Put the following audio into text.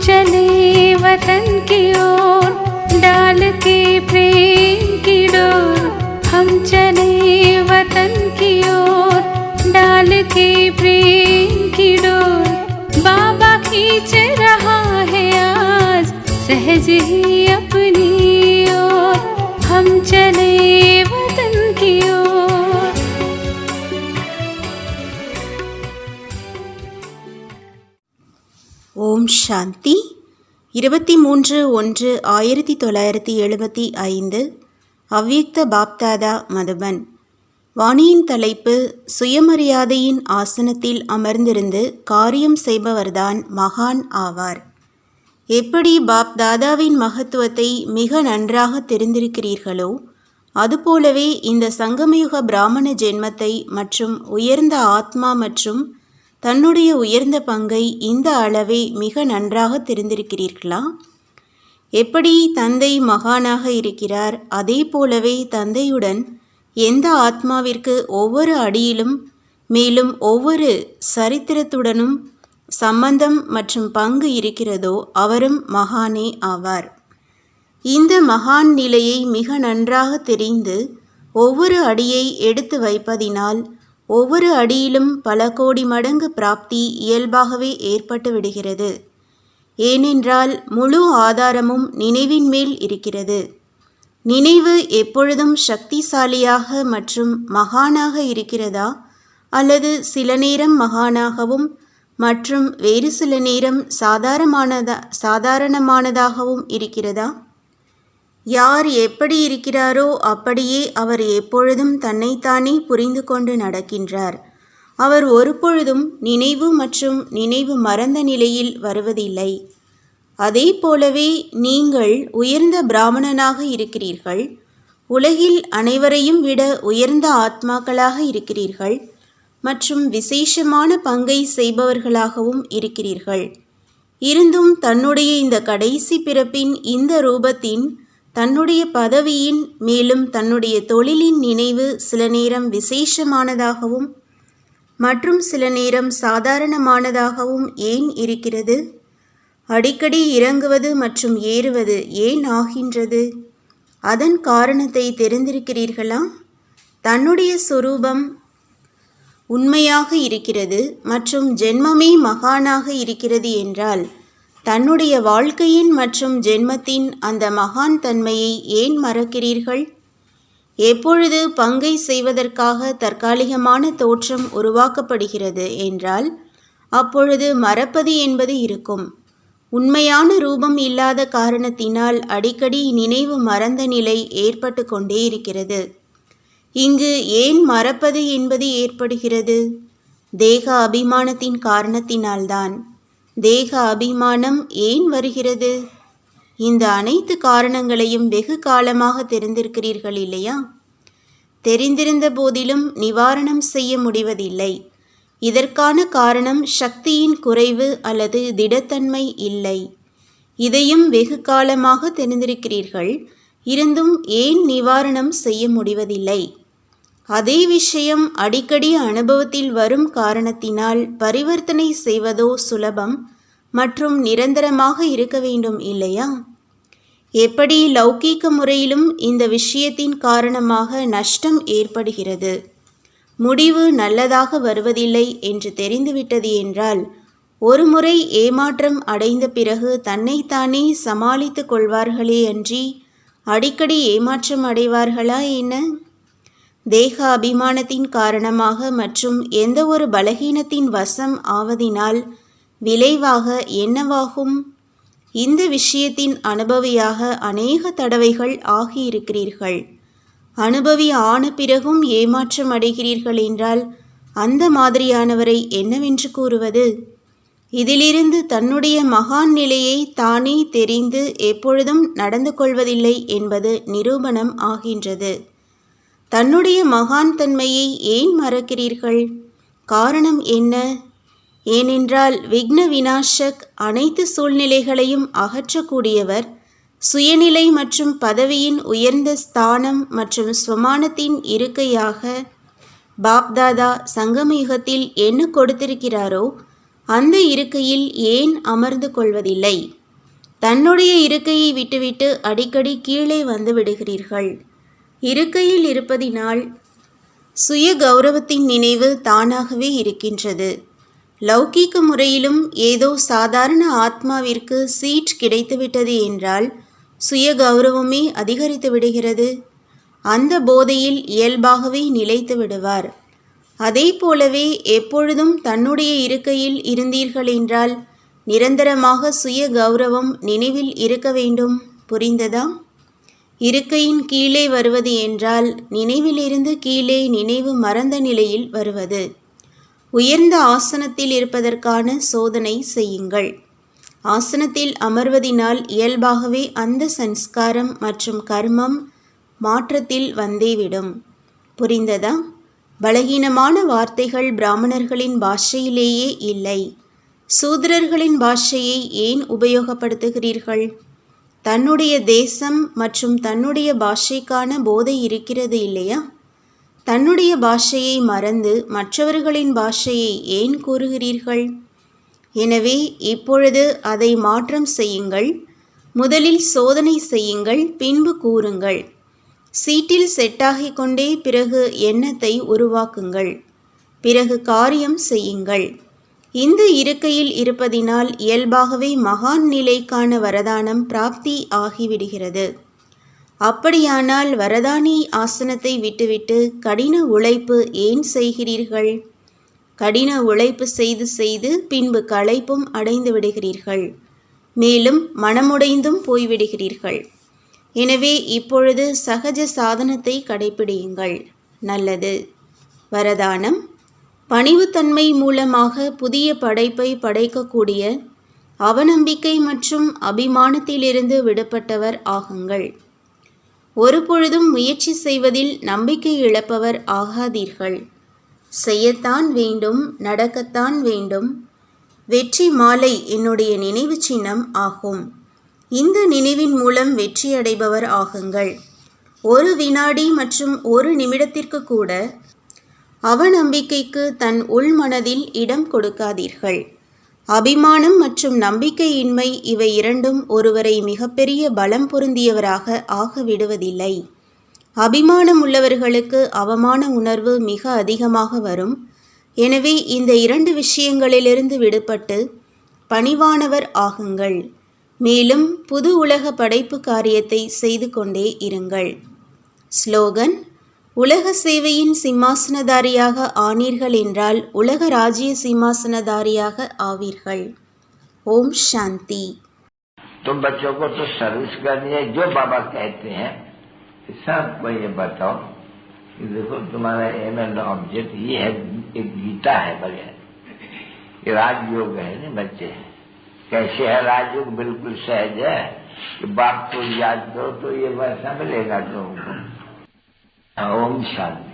चले वतन की ओर डाल के प्रेम की डोर। हम चले वतन की ओर डाल के प्रेम की डोर। बाबा खींच रहा है आज सहज ही अपनी ओर। हम चले वतन की ओर। ஓம் சாந்தி 23/1/1975 அவ்யக்த பாப்தாதா மதுபன். வாணியின் தலைப்பு: சுயமரியாதையின் ஆசனத்தில் அமர்ந்திருந்து காரியம் செய்பவர்தான் மகான் ஆவார். எப்படி பாப்தாதாவின் மகத்துவத்தை மிக நன்றாக தெரிந்திருக்கிறீர்களோ அதுபோலவே இந்த சங்கமயுக பிராமண ஜென்மத்தை மற்றும் உயர்ந்த ஆத்மா மற்றும் தன்னுடைய உயர்ந்த பங்கை இந்த அளவே மிக நன்றாக தெரிந்திருக்கிறீர்களா? எப்படி தந்தை மகானாக இருக்கிறார், அதே போலவே தந்தையுடன் எந்த ஆத்மாவிற்கு ஒவ்வொரு அடியிலும் மேலும் ஒவ்வொரு சரித்திரத்துடனும் சம்பந்தம் மற்றும் பங்கு இருக்கிறதோ அவரும் மகானே ஆவார். இந்த மகான் நிலையை மிக நன்றாக தெரிந்து ஒவ்வொரு அடியை எடுத்து வைப்பதினால் ஒவ்வொரு அடியிலும் பல கோடி மடங்கு பிராப்தி இயல்பாகவே ஏற்பட்டு விடுகிறது. ஏனென்றால் முழு ஆதாரமும் நினைவின் மேல் இருக்கிறது. நினைவு எப்பொழுதும் சக்திசாலியாக மற்றும் மகானாக இருக்கிறதா, அல்லது சில நேரம் மகானாகவும் மற்றும் வேறு சில நேரம் சாதாரணமானதாகவும் இருக்கிறதா? யார் எப்படி இருக்கிறாரோ அப்படியே அவர் எப்பொழுதும் தன்னைத்தானே புரிந்து கொண்டு நடக்கின்றார். அவர் ஒருபொழுதும் நினைவு மற்றும் நினைவு மறந்த நிலையில் வருவதில்லை. அதே போலவே நீங்கள் உயர்ந்த பிராமணனாக இருக்கிறீர்கள். உலகில் அனைவரையும் விட உயர்ந்த ஆத்மாக்களாக இருக்கிறீர்கள் மற்றும் விசேஷமான பங்கை செய்பவர்களாகவும் இருக்கிறீர்கள். இருந்தும் தன்னுடைய இந்த கடைசி பிறப்பின் இந்த ரூபத்தின் தன்னுடைய பதவியின் மேலும் தன்னுடைய தொழிலின் நினைவு சில நேரம் விசேஷமானதாகவும் மற்றும் சில நேரம் சாதாரணமானதாகவும் ஏன் இருக்கிறது? அடிக்கடி இறங்குவது மற்றும் ஏறுவது ஏன் ஆகின்றது? அதன் காரணத்தை தெரிந்திருக்கிறீர்களா? தன்னுடைய சொரூபம் உண்மையாக இருக்கிறது மற்றும் ஜென்மமே மகானாக இருக்கிறது என்றால் தன்னுடைய வாழ்க்கையின் மற்றும் ஜென்மத்தின் அந்த மகான் தன்மையை ஏன் மறக்கிறீர்கள்? எப்பொழுது பங்கை செய்வதற்காக தற்காலிகமான தோற்றம் உருவாக்கப்படுகிறது என்றால் அப்பொழுது மறப்பது என்பது இருக்கும். உண்மையான ரூபம் இல்லாத காரணத்தினால் அடிக்கடி நினைவு மறந்த நிலை ஏற்பட்டு கொண்டே இருக்கிறது. இங்கு ஏன் மறப்பது என்பது ஏற்படுகிறது? தேக அபிமானத்தின் காரணத்தினால்தான். தேக அபிமானம் ஏன் வருகிறது? இந்த அனைத்து காரணங்களையும் வெகு காலமாக தெரிந்திருக்கிறீர்கள் இல்லையா? தெரிந்திருந்த போதிலும் நிவாரணம் செய்ய முடிவதில்லை. இதற்கான காரணம் சக்தியின் குறைவு அல்லது திடத்தன்மை இல்லை. இதையும் வெகு காலமாக தெரிந்திருக்கிறீர்கள். இருந்தும் ஏன் நிவாரணம் செய்ய முடிவதில்லை? அதே விஷயம் அடிக்கடி அனுபவத்தில் வரும் காரணத்தினால் பரிவர்த்தனை செய்வதோ சுலபம் மற்றும் நிரந்தரமாக இருக்க வேண்டும் இல்லையா? எப்படி லௌகீக முறையிலும் இந்த விஷயத்தின் காரணமாக நஷ்டம் ஏற்படுகிறது, முடிவு நல்லதாக வருவதில்லை என்று தெரிந்துவிட்டது என்றால் ஒரு முறை ஏமாற்றம் அடைந்த பிறகு தன்னைத்தானே சமாளித்து கொள்வார்களே அன்றி அடிக்கடி ஏமாற்றம் அடைவார்களா என்ன? தேக அபிமானத்தின் காரணமாக மற்றும் எந்த ஒரு பலகீனத்தின் வசம் ஆவதினால் விளைவாக என்னவாகும்? இந்த விஷயத்தின் அனுபவியாக அநேக தடவைகள் ஆகியிருக்கிறீர்கள். அனுபவி ஆன பிறகும் ஏமாற்றம் அடைகிறீர்கள் என்றால் அந்த மாதிரியானவரை என்னவென்று கூறுவது? இதிலிருந்து தன்னுடைய மகான் நிலையை தானே தெரிந்து எப்பொழுதும் நடந்து கொள்வதில்லை என்பது நிரூபணம் ஆகின்றது. தன்னுடைய மகான் தன்மையை ஏன் மறக்கிறீர்கள்? காரணம் என்ன? ஏனென்றால் விக்ன விநாசக் அனைத்து சூழ்நிலைகளையும் அகற்றக்கூடியவர், சுயநிலை மற்றும் பதவியின் உயர்ந்த ஸ்தானம் மற்றும் ஸ்வமானத்தின் இருக்கையாக பாப்தாதா சங்கமயுகத்தில் என்ன கொடுத்திருக்கிறாரோ அந்த இருக்கையில் ஏன் அமர்ந்து கொள்வதில்லை? தன்னுடைய இருக்கையை விட்டுவிட்டு அடிக்கடி கீழே வந்து விடுகிறீர்கள். இருக்கையில் இருப்பதினால் சுய கௌரவத்தின் நினைவு தானாகவே இருக்கின்றது. லௌகீக முறையிலும் ஏதோ சாதாரண ஆத்மாவிற்கு சீட் கிடைத்துவிட்டது என்றால் சுய கௌரவமே அதிகரித்து விடுகிறது. அந்த போதையில் இயல்பாகவே நிலைத்து விடுவார். அதே போலவே எப்பொழுதும் தன்னுடைய இருக்கையில் இருந்தீர்கள் என்றால் நிரந்தரமாக சுய கௌரவம் நினைவில் இருக்க வேண்டும். புரிந்ததா? இருக்கையின் கீழே வருவது என்றால் நினைவிலிருந்து கீழே நினைவு மறந்த நிலையில் வருவது. உயர்ந்த ஆசனத்தில் இருப்பதற்கான சோதனை செய்யுங்கள். ஆசனத்தில் அமர்வதினால் இயல்பாகவே அந்த சன்ஸ்காரம் மற்றும் கர்மம் மாற்றத்தில் வந்தேவிடும். புரிந்ததா? பலகீனமான வார்த்தைகள் பிராமணர்களின் பாஷையிலேயே இல்லை. சூத்திரர்களின் பாஷையை ஏன் உபயோகப்படுத்துகிறீர்கள்? தன்னுடைய தேசம் மற்றும் தன்னுடைய பாஷைக்கான போதை இருக்கிறது இல்லையா? தன்னுடைய பாஷையை மறந்து மற்றவர்களின் பாஷையை ஏன் கூறுகிறீர்கள்? எனவே இப்பொழுது அதை மாற்றம் செய்யுங்கள். முதலில் சோதனை செய்யுங்கள், பின்பு கூறுங்கள். சீட்டில் செட்டாகிக் கொண்டே பிறகு எண்ணத்தை உருவாக்குங்கள். பிறகு காரியம் செய்யுங்கள். இந்த இருக்கையில் இருப்பதினால் இயல்பாகவே மகான் நிலைக்கான வரதானம் பிராப்தி ஆகிவிடுகிறது. அப்படியானால் வரதானி ஆசனத்தை விட்டுவிட்டு கடின உழைப்பு ஏன் செய்கிறீர்கள்? கடின உழைப்பு செய்து செய்து பின்பு களைப்பும் அடைந்து விடுகிறீர்கள். மேலும் மனமுடைந்தும் போய்விடுகிறீர்கள். எனவே இப்பொழுது சகஜ சாதனத்தை கடைப்பிடியுங்கள். நல்லது. வரதானம்: பணிவுத்தன்மை மூலமாக புதிய படைப்பை படைக்கக்கூடிய அவநம்பிக்கை மற்றும் அபிமானத்திலிருந்து விடுபட்டவர் ஆகுங்கள். ஒருபொழுதும் முயற்சி செய்வதில் நம்பிக்கை இழப்பவர் ஆகாதீர்கள். செய்யத்தான் வேண்டும், நடக்கத்தான் வேண்டும். வெற்றி மாலை என்னுடைய நினைவு சின்னம் ஆகும். இந்த நினைவின் மூலம் வெற்றியடைபவர் ஆகுங்கள். ஒரு வினாடி மற்றும் ஒரு நிமிடத்திற்கு கூட அவநம்பிக்கைக்கு தன் உள்மனதில் இடம் கொடுக்காதீர்கள். அபிமானம் மற்றும் நம்பிக்கையின்மை இவை இரண்டும் ஒருவரை மிகப்பெரிய பலம் பொருந்தியவராக ஆகவிடுவதில்லை. அபிமானம் உள்ளவர்களுக்கு அவமான உணர்வு மிக அதிகமாக வரும். எனவே இந்த இரண்டு விஷயங்களிலிருந்து விடுபட்டு பணிவானவர் ஆகுங்கள். மேலும் புது உலக படைப்பு காரியத்தை செய்து கொண்டே இருங்கள். ஸ்லோகன்: உலக சேவையின் சிம்மாசனதாரியாக ஆனீர்கள் என்றால் உலக ராஜ்ய சிம்மாசனதாரியாக ஆவீர்கள். ஓம் சாந்தி. तुम बच्चों को तो सर्विस करनी है, जो बाबा कहते हैं सबको ये बताओ कि देखो तुम्हारा एम एंड ऑब्जेक्ट ये है, एक गीता है बढ़िया, ये राजयोग है ना बच्चे। कैसे है राजयोग? बिल्कुल सहज है कि बाप को याद करो तो ये वैसा मिलेगा तुमको। ओम शांति।